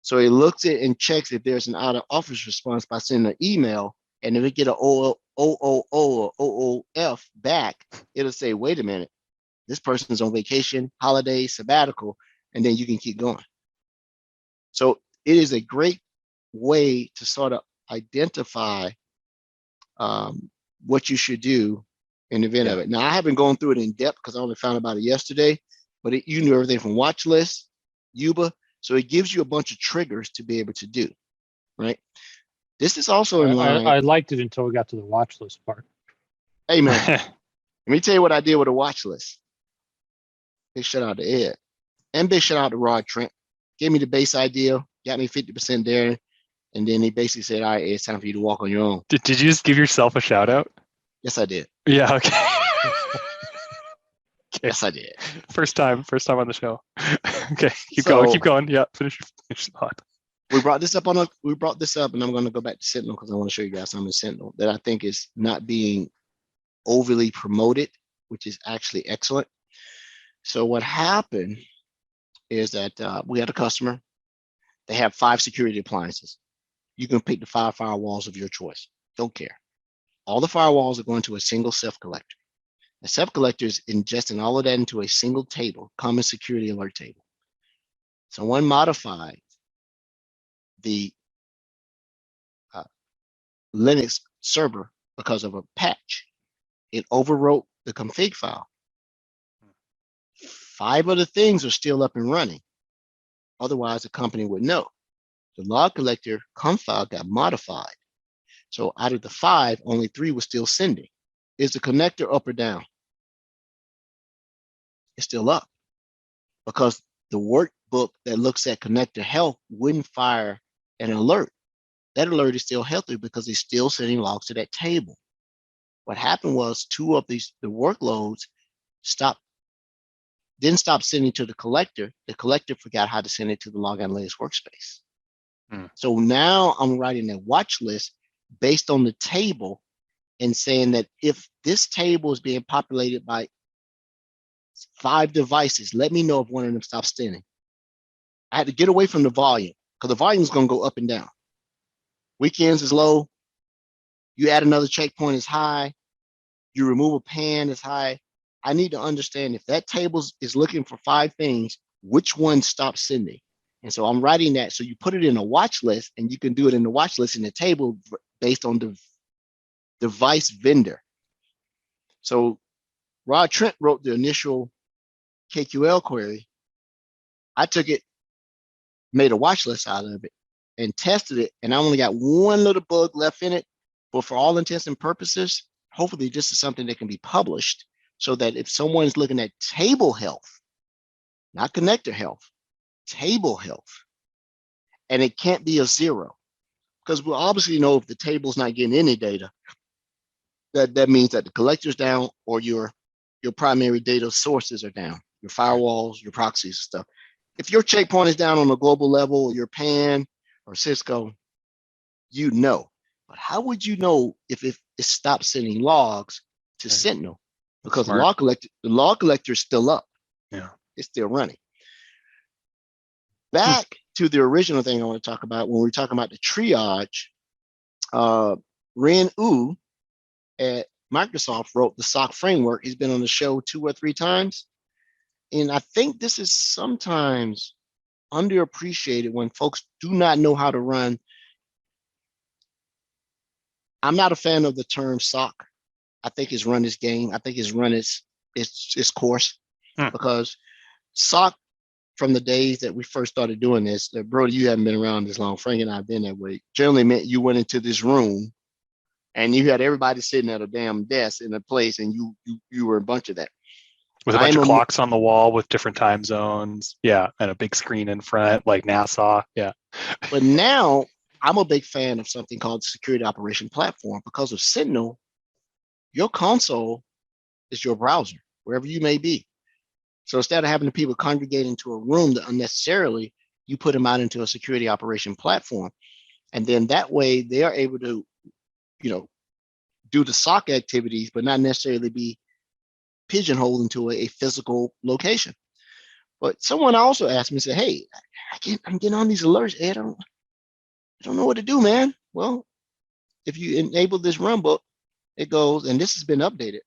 So it looks at and checks if there's an out of office response by sending an email. And if it get an OOO or OOF back, it'll say, wait a minute, this person's on vacation, holiday, sabbatical, and then you can keep going. So it is a great way to sort of identify what you should do in the event of it. Now, I haven't gone through it in depth because I only found about it yesterday, but you knew everything from watch list, Yuba. So it gives you a bunch of triggers to be able to do, right? This is also in line. I liked it until we got to the watch list part. Hey, man, let me tell you what I did with a watch list. Big shout out to Ed. And big shout out to Rod Trent. Gave me the base idea, got me 50% there. And then he basically said, all right, it's time for you to walk on your own. Did you just give yourself a shout out? Yes, I did. Yeah, okay. Yes, I did. First time on the show. Okay, keep going. Yeah, finish the thought. We brought this up, and I'm going to go back to Sentinel because I want to show you guys something in Sentinel that I think is not being overly promoted, which is actually excellent. So what happened is that we had a customer. They have 5 security appliances. You can pick the 5 firewalls of your choice. Don't care. All the firewalls are going to a single self-collector. The self-collector is ingesting all of that into a single table, common security alert table. Someone modified the Linux server because of a patch. It overwrote the config file. 5 of the things are still up and running. Otherwise, the company would know. The log collector conf file got modified. So out of the 5, only 3 were still sending. Is the connector up or down? It's still up because the workbook that looks at connector health wouldn't fire an alert. That alert is still healthy because it's still sending logs to that table. What happened was 2 of the workloads didn't stop sending to the collector. The collector forgot how to send it to the log analytics workspace. So now I'm writing a watch list based on the table and saying that if this table is being populated by 5 devices, let me know if one of them stops sending. I had to get away from the volume because the volume is going to go up and down. Weekends is low. You add another checkpoint is high. You remove a pan is high. I need to understand if that table is looking for 5 things, which one stops sending. And so I'm writing that. So you put it in a watch list, and you can do it in the watch list in the table based on the device vendor. So Rod Trent wrote the initial KQL query. I took it, made a watch list out of it, and tested it. And I only got one little bug left in it. But for all intents and purposes, hopefully this is something that can be published so that if someone's looking at table health, not connector health, table health, and it can't be a 0, because we'll obviously know if the table's not getting any data, that means that the collector's down or your primary data sources are down, your firewalls, your proxies and stuff. If your checkpoint is down on a global level, or your PAN or Cisco, you know. But how would you know if it stops sending logs to Sentinel? Because the log collector is still up. Yeah, it's still running. Back to the original thing I want to talk about when we're talking about the triage. Ren Wu at Microsoft wrote the SOC framework. He's been on the show 2 or 3 times. And I think this is sometimes underappreciated when folks do not know how to run. I'm not a fan of the term SOC. I think it's run its game. I think it's run its course because SOC, from the days that we first started doing this, Brody, you haven't been around this long. Frank and I have been that way. Generally meant you went into this room and you had everybody sitting at a damn desk in a place, and you were a bunch of that. With a bunch of clocks on the wall with different time zones. Yeah, and a big screen in front, like NASA. Yeah. But now I'm a big fan of something called Security Operation Platform. Because of Sentinel, your console is your browser, wherever you may be. So instead of having the people congregate into a room that unnecessarily, you put them out into a security operation platform. And then that way they are able to, do the SOC activities, but not necessarily be pigeonholed into a physical location. But someone also asked me, said, hey, I'm getting on these alerts, Ed. I don't know what to do, man. Well, if you enable this run book, it goes, and this has been updated.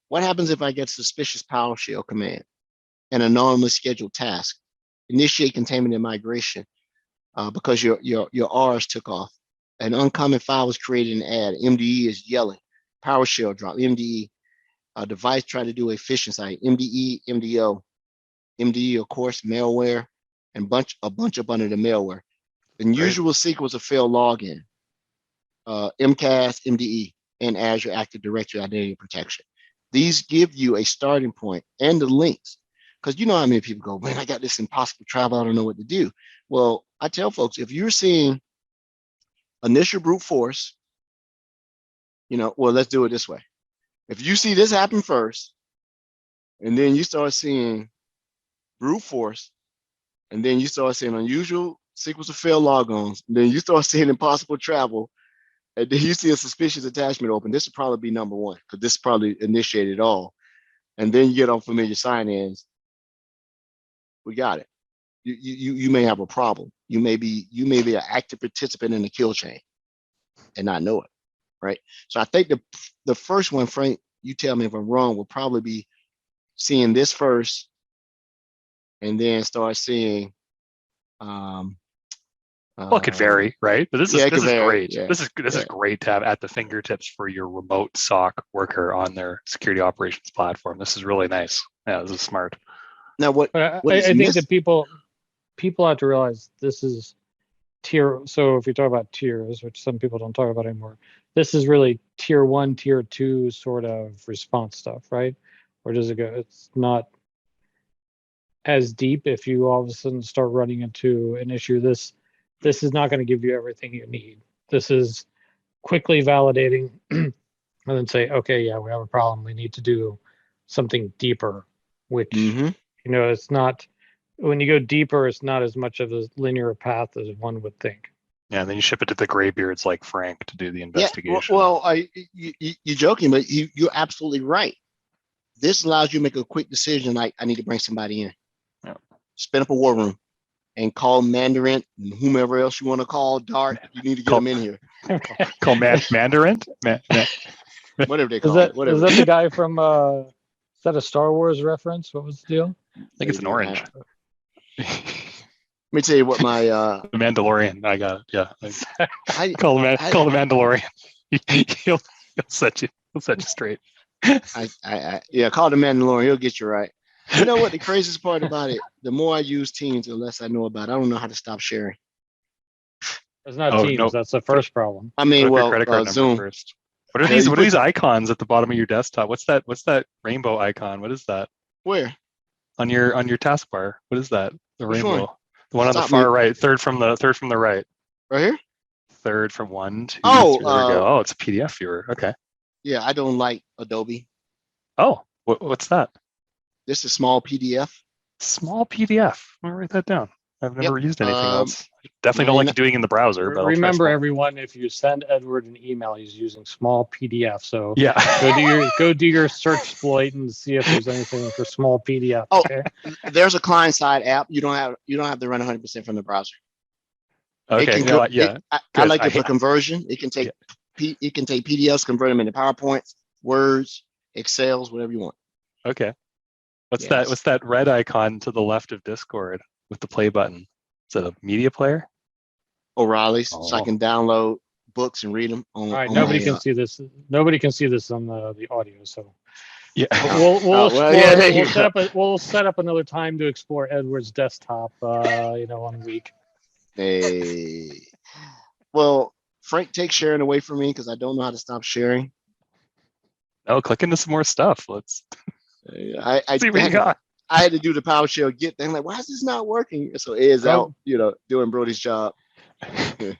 What happens if I get suspicious PowerShell command, an anonymous scheduled task, initiate containment and migration because your R's took off. An uncommon file was created and added. MDE is yelling. PowerShell drop. MDE. A device try to do a phishing site. MDE, MDO. MDE, of course, malware, and a bunch up under the malware. The usual sequence of failed login. MCAS, MDE, and Azure Active Directory Identity Protection. These give you a starting point and the links. Because you know how many people go, man, I got this impossible travel, I don't know what to do. Well, I tell folks, if you're seeing initial brute force, let's do it this way. If you see this happen first, and then you start seeing brute force, and then you start seeing unusual sequence of failed logons, and then you start seeing impossible travel, and then you see a suspicious attachment open. This would probably be number one because this probably initiated it all. And then you get unfamiliar sign-ins. We got it. You may have a problem. You may be an active participant in the kill chain and not know it, right? So I think the first one, Frank, you tell me if I'm wrong, will probably be seeing this first, and then start seeing. Well, it could vary, right? But this is great. Yeah. This is great to have at the fingertips for your remote SOC worker on their security operations platform. This is really nice. Yeah, this is smart. Now, I think that people have to realize this is tier. So if you talk about tiers, which some people don't talk about anymore, this is really tier 1, tier 2 sort of response stuff, right? Where does it go? It's not as deep if you all of a sudden start running into an issue. This is not going to give you everything you need. This is quickly validating and then say, okay, yeah, we have a problem. We need to do something deeper, which, it's not, when you go deeper, it's not as much of a linear path as one would think. Yeah, and then you ship it to the graybeards like Frank to do the investigation. Yeah, well, you're joking, but you're absolutely right. This allows you to make a quick decision like, I need to bring somebody in. Yeah. Spin up a war room and call Mandarin and whomever else you want to call, Dart. You need to get them in here. Call Mandarin? Whatever they call it. Whatever. Is that the guy from, is that a Star Wars reference? What was the deal? I think it's an orange. Let me tell you what my... The Mandalorian. I got it, yeah. Call the Mandalorian. He'll set you straight. Call the Mandalorian. He'll get you right. You know what the craziest part about it? The more I use Teams, the less I know about it. I don't know how to stop sharing. It's not Teams. No. That's the first problem. I mean, credit card Zoom. First. What are these icons at the bottom of your desktop? What's that rainbow icon? What is that? Where? On your taskbar. What is that? The Which rainbow. One? The one on the far right. Third from the right. Right here? Third from 1, 2, 3. There we go. Oh, it's a PDF viewer. Okay. Yeah, I don't like Adobe. Oh, what's that? This is small PDF. Small PDF. I'm gonna write that down. I've never used anything else. Definitely don't like doing in the browser. But remember, everyone, if you send Edward an email, he's using small PDF. So yeah, go do your search exploit and see if there's anything for small PDF. Oh, okay? There's a client side app. You don't have to run 100% from the browser. Okay. I like it for conversion. It can take PDFs, convert them into PowerPoints, Words, Excels, whatever you want. Okay. What's that red icon to the left of Discord with the play button? Is it a media player? O'Reilly's, so I can download books and read them. All right, nobody can see this. Nobody can see this on the audio. So yeah, we'll set up another time to explore Edward's desktop. One week. Hey, well, Frank, take sharing away from me because I don't know how to stop sharing. Oh, click into some more stuff. Let's. I see what you got. I had to do the PowerShell get thing. Like, why is this not working? So Ed's out, doing Brody's job. There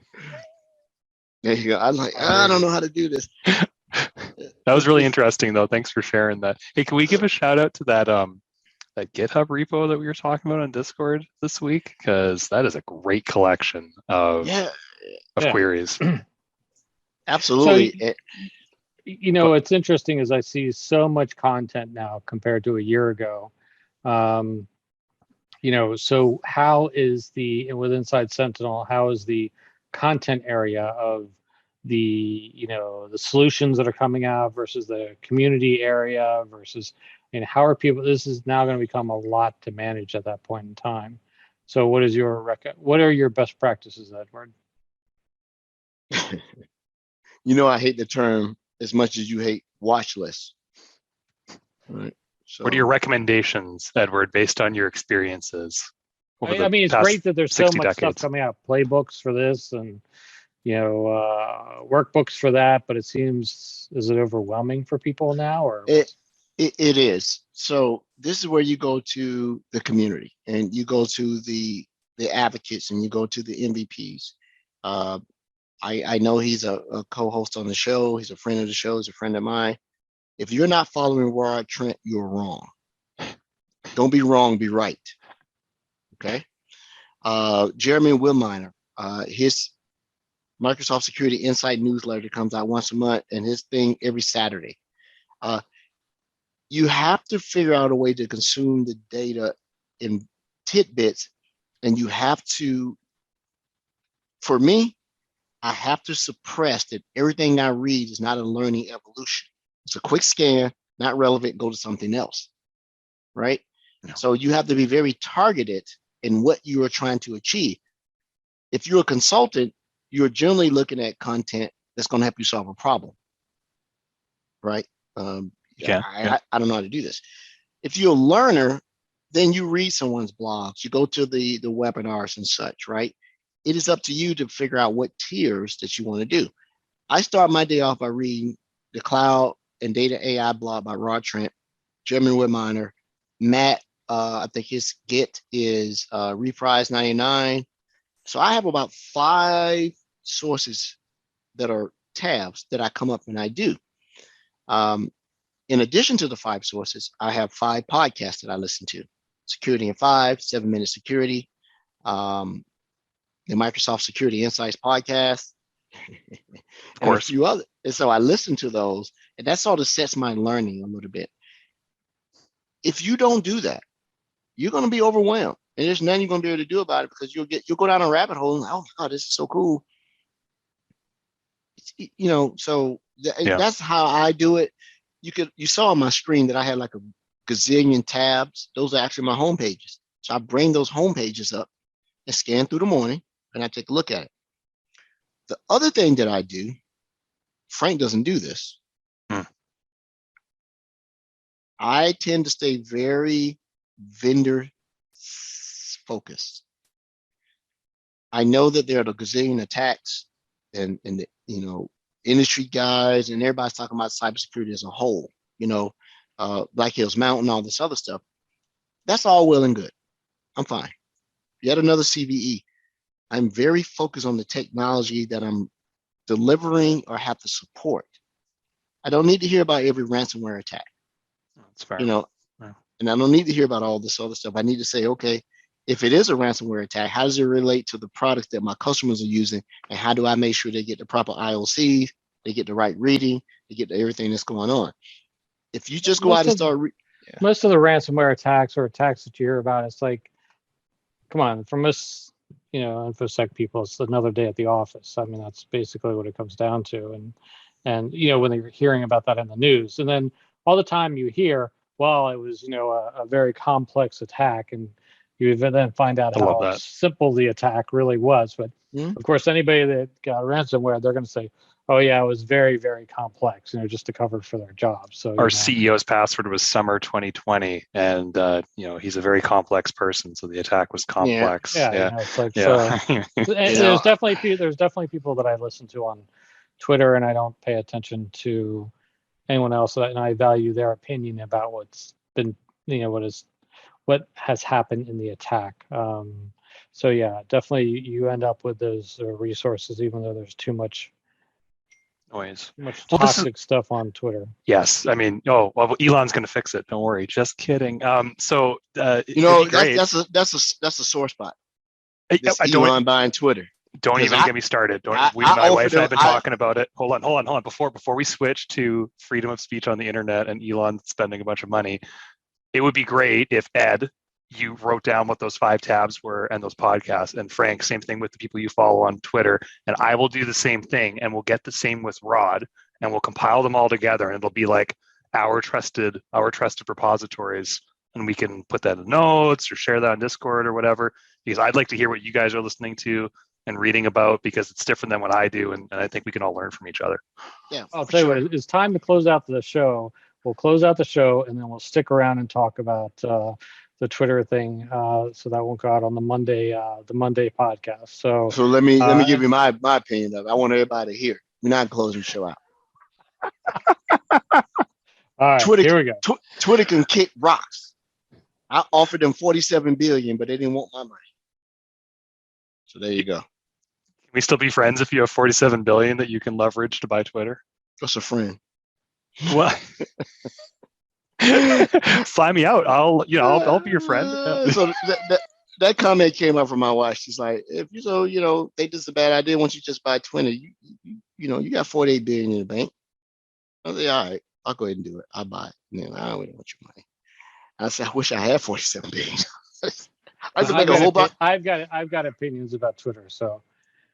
you go. I'm like, I don't know how to do this. That was really interesting, though. Thanks for sharing that. Hey, can we give a shout out to that GitHub repo that we were talking about on Discord this week? Because that is a great collection of queries. Absolutely. So, what's interesting is I see so much content now compared to a year ago. So how is with Inside Sentinel, how is the content area of the solutions that are coming out versus the community area versus, how are people, this is now going to become a lot to manage at that point in time. So what are your best practices, Edward? I hate the term as much as you hate watch lists. Right. So, what are your recommendations, Edward, based on your experiences? It's great that there's so much stuff coming out, playbooks for this and workbooks for that, but it seems, is it overwhelming for people now, or it is. So this is where you go to the community and you go to the advocates and you go to the MVPs. I know he's a co-host on the show. He's a friend of the show. He's a friend of mine. If you're not following Rod Trent, you're wrong. Don't be wrong, be right. Okay. Jeremy Wilminer, his Microsoft Security Insight newsletter comes out once a month, and his thing every Saturday. You have to figure out a way to consume the data in tidbits, and you have to, for me, I have to suppress that everything I read is not a learning evolution. It's a quick scan, not relevant, go to something else, right? No. So you have to be very targeted in what you are trying to achieve. If you're a consultant, you're generally looking at content that's going to help you solve a problem, right? I don't know how to do this. If you're a learner, then you read someone's blogs, you go to the webinars and such, right? It is up to you to figure out what tiers that you want to do. I start my day off by reading the Cloud and Data AI blog by Rod Trent, Jeremy Whitminer, Matt, I think his Git is Reprise 99. So I have about 5 sources that are tabs that I come up and I do. In addition to the 5 sources, I have 5 podcasts that I listen to. Security in 5, 7-Minute Security, the Microsoft Security Insights podcast, and a few other. And so I listen to those, and that sort of sets my learning a little bit. If you don't do that, you're going to be overwhelmed, and there's nothing you're going to be able to do about it, because you'll go down a rabbit hole and, oh my God, this is so cool. So that's how I do it. You saw on my screen that I had like a gazillion tabs. Those are actually my home pages. So I bring those home pages up and scan through the morning, and I take a look at it. The other thing that I do, Frank doesn't do this. I tend to stay very vendor focused. I know that there are a gazillion attacks, and industry guys and everybody's talking about cybersecurity as a whole, Black Hills Mountain, all this other stuff. That's all well and good. I'm fine. Yet another CVE. I'm very focused on the technology that I'm delivering or have to support. I don't need to hear about every ransomware attack. That's fair. And I don't need to hear about all this other stuff. I need to say, okay, if it is a ransomware attack, how does it relate to the product that my customers are using? And how do I make sure they get the proper IOCs, they get the right reading, they get everything that's going on? If you just go out and start... Most of the ransomware attacks or attacks that you hear about, it's like, come on, from us, InfoSec people, it's another day at the office. I mean, that's basically what it comes down to. And when you're hearing about that in the news, and then all the time you hear, well, it was, a very complex attack, and you then find out how simple the attack really was. But of course, anybody that got ransomware, they're going to say, oh yeah, it was very, very complex, just to cover for their job. So our CEO's password was summer 2020, and he's a very complex person, so the attack was complex. It's like there's definitely people that I listen to on Twitter, and I don't pay attention to anyone else, and I value their opinion about what's been, what has happened in the attack. So yeah, definitely you end up with those resources, even though there's too much noise, toxic stuff on Twitter. Yes, I mean, Elon's going to fix it. Don't worry. Just kidding. That's a sore spot. Elon buying Twitter. Don't even get me started. My wife and I have been talking about it. Hold on. Before we switch to freedom of speech on the internet and Elon spending a bunch of money, it would be great if Ed, you wrote down what those 5 tabs were and those podcasts. And Frank, same thing with the people you follow on Twitter. And I will do the same thing, and we'll get the same with Rod, and we'll compile them all together, and it'll be like our trusted repositories, and we can put that in notes or share that on Discord or whatever, because I'd like to hear what you guys are listening to and reading about, because it's different than what I do, and I think we can all learn from each other. Yeah, I'll tell you what, it's time to close out the show. We'll close out the show, and then we'll stick around and talk about the Twitter thing, so that won't go out on the Monday podcast. So let me give you my opinion of it. I want everybody to hear. We're not closing the show out. All right, Twitter, here we go. Twitter can kick rocks. I offered them $47 billion, but they didn't want my money. So there you go. Can we still be friends if you have $47 billion that you can leverage to buy Twitter? Just a friend. What? Fly me out. I'll be your friend. So that comment came up from my wife. She's like, if you think this is a bad idea, once you just buy 20, you got 48 billion in the bank. I was like, all right, I'll go ahead and do it. I'll buy it. And I don't really want your money. I said, I wish I had 47 billion. I could make a whole bunch. I've got opinions about Twitter, so.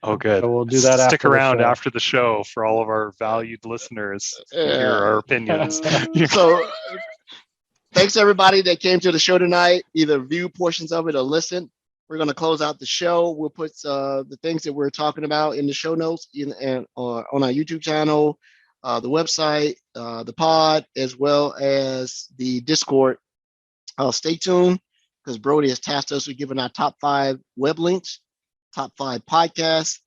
Oh, good. So we'll do that. Stick around after the show for all of our valued listeners to hear our opinions. So, thanks everybody that came to the show tonight. Either view portions of it or listen. We're going to close out the show. We'll put the things that we're talking about in the show notes and on our YouTube channel, the website, the pod, as well as the Discord. Stay tuned because Brody has tasked us with giving our top 5 web links, top 5 podcasts,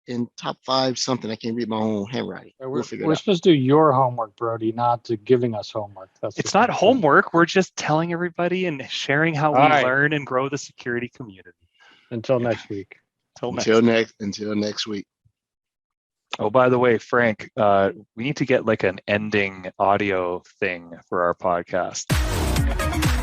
and top 5 something. I can't read my own handwriting. We're supposed to do your homework, Brody, not to giving us homework. It's not homework. We're just telling everybody and sharing how we learn and grow the security community. Until next week. Until next week. Oh, by the way, Frank, we need to get like an ending audio thing for our podcast.